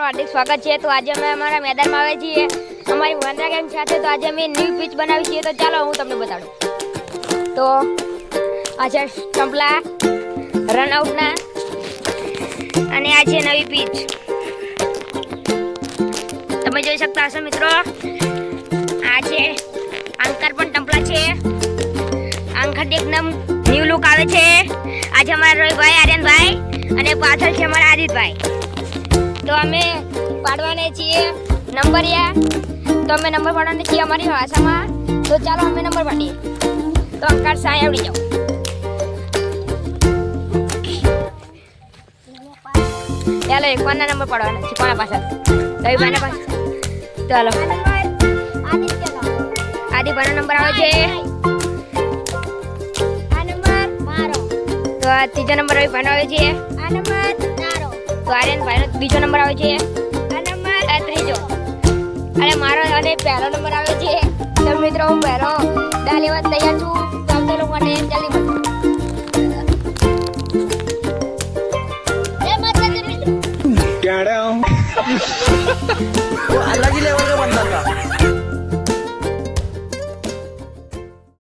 તમારું હાર્દિક સ્વાગત છે। તો આજે અમે અમારા મેદાનમાં આવે છીએ અમારી વંદરા ગેંગ સાથે। તો આજે અમે ન્યૂ પિચ બનાવી છીએ। તો ચાલો હું તમને બતાડું। તો આ છે સ્ટમ્પલા રન આઉટના અને આ છે નવી પિચ। તમે જોઈ શકતા હશો મિત્રો, આ છે આંકર પણ ટમ્પલા છે। આંકર એકદમ ન્યૂ લુક આવે છે। આજે અમારા રોહિતભાઈ, આર્યનભાઈ અને પાછળ છે અમારા આદિતભાઈ। તો અમે પાડવાને છીએ નંબરિયા। તો અમે નંબર પાડવાને છીએ અમારી ભાષામાં। તો ચાલો અમે નંબર પાડીએ। તો અંકાર સાય આવડી જાઓ। ચાલો એકવારના નંબર પાડવાના છે કોના પાછળ? રવિભાઈના પાછળ। ચાલો આદિભાઈનો નંબર આવે છે। તો આ ત્રીજો નંબર રવિભાઈનો આવે છે। આ નંબર તારો। તો આર્યનભાઈનો બીજો નંબર આવે છે। આ નંબર ત્રીજો અને મારો અને પહેલો નંબર આવે છે। તો મિત્રો હું પહેલો દા લેવા તૈયાર છું। તો આમ તો લોકોને જલ્દી મળો। क्या अलग ही लेवल